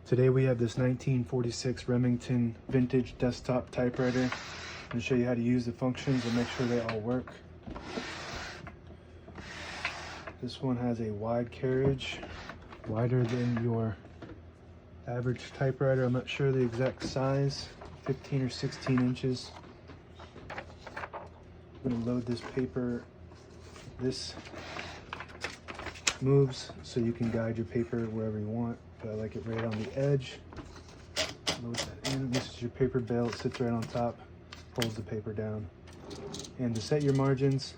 Today we have this 1946 Remington vintage desktop typewriter. I'm going to show you how to use the functions and make sure they all work. This one has a wide carriage, wider than your average typewriter. I'm not sure the exact size, 15 or 16 inches. I'm going to load this paper. This moves so you can guide your paper wherever you want, but I like it right on the edge. Load that in. This is your paper bale. It sits right on top, holds the paper down. And to set your margins,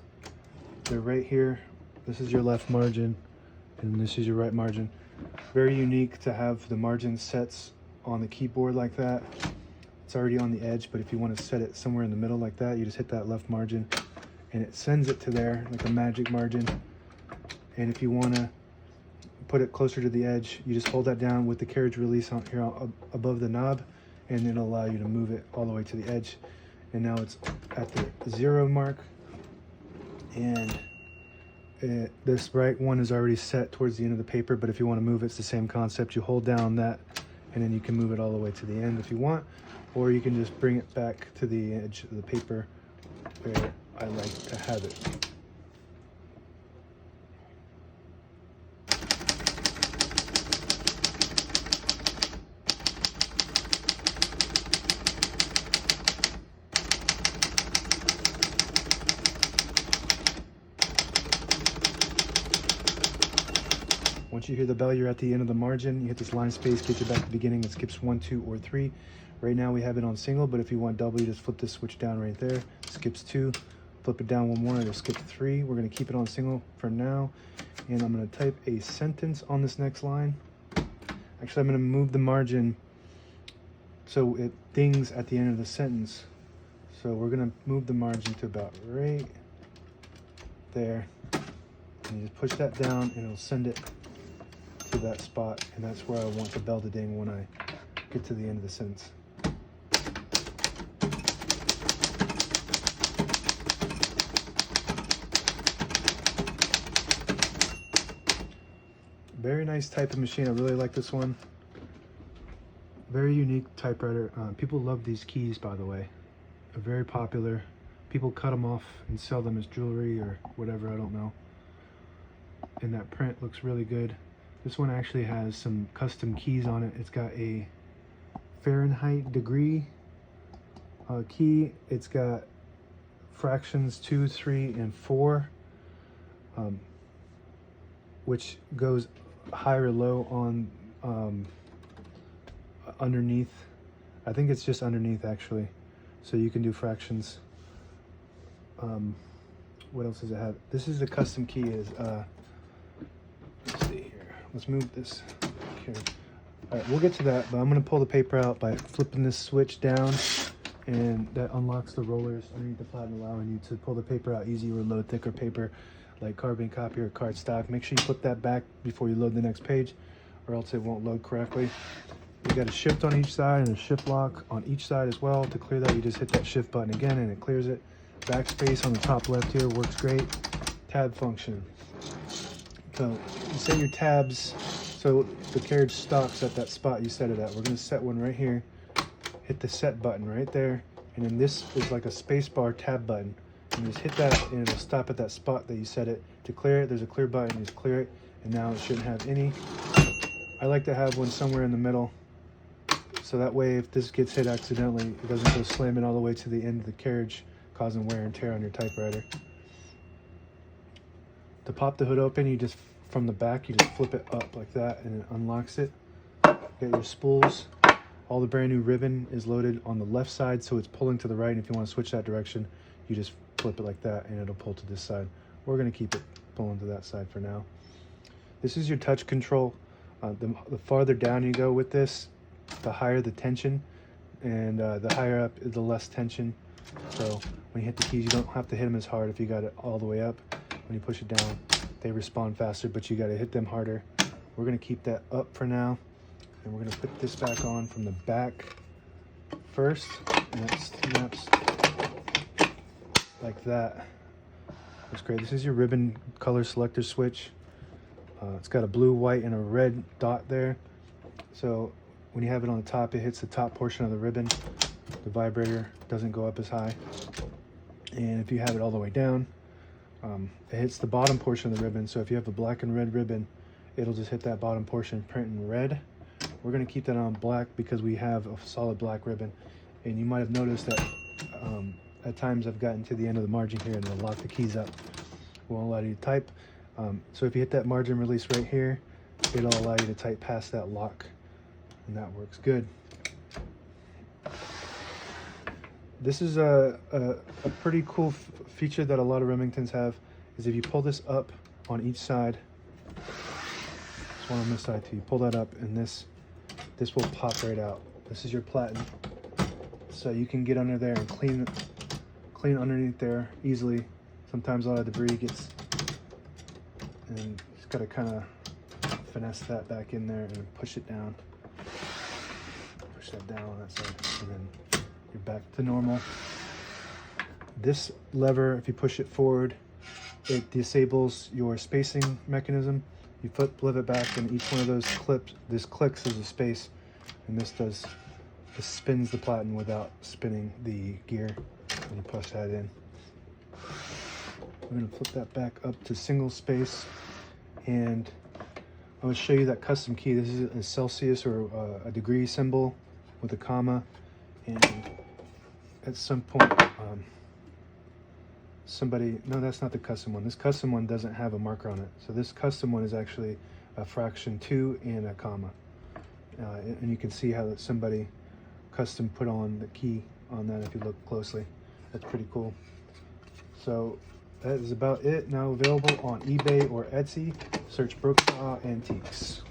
they're right here. This is your left margin and this is your right margin. Very unique to have the margin sets on the keyboard like that. It's already on the edge, but if you want to set it somewhere in the middle like that, you just hit that left margin and it sends it to there like a magic margin. And if you want to put it closer to the edge, you just hold that down with the carriage release on here above the knob, and it'll allow you to move it all the way to the edge. And now it's at the 0 mark, and this right one is already set towards the end of the paper, but if you want to move it, it's the same concept. You hold down that and then you can move it all the way to the end if you want, or you can just bring it back to the edge of the paper where I like to have it. Once you hear the bell, you're at the end of the margin. You hit this line space, get you back to the beginning. It skips 1, 2, or 3. Right now we have it on single, but if you want double, you just flip this switch down right there. Skips 2. Flip it down one more, it'll skip 3. We're going to keep it on single for now. And I'm going to type a sentence on this next line. Actually, I'm going to move the margin so it dings at the end of the sentence. So we're going to move the margin to about right there. And you just push that down and it'll send it to that spot, and that's where I want the bell to ding when I get to the end of the sentence. Very nice type of machine. I really like this one. Very unique typewriter. People love these keys, by the way. They're very popular. People cut them off and sell them as jewelry or whatever, I don't know. And that print looks really good. This one actually has some custom keys on it. It's got a Fahrenheit degree key. It's got fractions 2, 3, and 4, which goes high or low on underneath. I think it's just underneath actually. So you can do fractions. What else does it have? This is the custom key. Let's see here. Let's move this. Okay. All right, we'll get to that, but I'm going to pull the paper out by flipping this switch down, and that unlocks the rollers underneath the platen, allowing you to pull the paper out easy or load thicker paper like carbon copy or cardstock. Make sure you put that back before you load the next page, or else it won't load correctly. You got a shift on each side and a shift lock on each side as well. To clear that, you just hit that shift button again and it clears it. Backspace on the top left here works great. Tab function. So you set your tabs so the carriage stops at that spot you set it at. We're going to set one right here. Hit the set button right there, and then this is like a space bar tab button. You just hit that and it'll stop at that spot that you set it. To clear it, there's a clear button. You just clear it, and now it shouldn't have any. I like to have one somewhere in the middle, so that way if this gets hit accidentally, it doesn't go slamming all the way to the end of the carriage, causing wear and tear on your typewriter. To pop the hood open, you just, from the back, you just flip it up like that and it unlocks it. You got your spools. All the brand new ribbon is loaded on the left side, so it's pulling to the right. And if you want to switch that direction, you just flip it like that and it'll pull to this side. We're going to keep it pulling to that side for now. This is your touch control. The farther down you go with this, the higher the tension, and the higher up, the less tension. So when you hit the keys, you don't have to hit them as hard if you got it all the way up. When you push it down, they respond faster, but you got to hit them harder. We're going to keep that up for now, and we're going to put this back on from the back first, and it snaps like that. That's great. This is your ribbon color selector switch. It's got a blue, white, and a red dot there. So when you have it on the top, it hits the top portion of the ribbon. The vibrator doesn't go up as high. And if you have it all the way down, it hits the bottom portion of the ribbon. So if you have a black and red ribbon, it'll just hit that bottom portion, print in red. We're going to keep that on black because we have a solid black ribbon. And you might have noticed that at times I've gotten to the end of the margin here and it'll lock the keys up. Won't allow you to type. So if you hit that margin release right here, it'll allow you to type past that lock, and that works good. This is a pretty cool feature that a lot of Remingtons have, is if you pull this up on each side, this one on this side too, you pull that up and this will pop right out. This is your platen. So you can get under there and clean underneath there easily. Sometimes a lot of debris gets, and you just gotta kind of finesse that back in there and push it down. Push that down on that side, and then you're back to normal. This lever, if you push it forward, it disables your spacing mechanism. You flip it back, and each one of those clicks is a space, and this spins the platen without spinning the gear when you push that in. I'm going to flip that back up to single space, and I'm going to show you that custom key. This is a Celsius or a degree symbol with a comma, and at some point no, that's not the custom one. This custom one doesn't have a marker on it. So this custom one is actually a fraction 2 and a comma. And you can see how somebody custom put on the key on that if you look closely. That's pretty cool. So that is about it. Now available on eBay or Etsy. Search Brooksaw Antiques.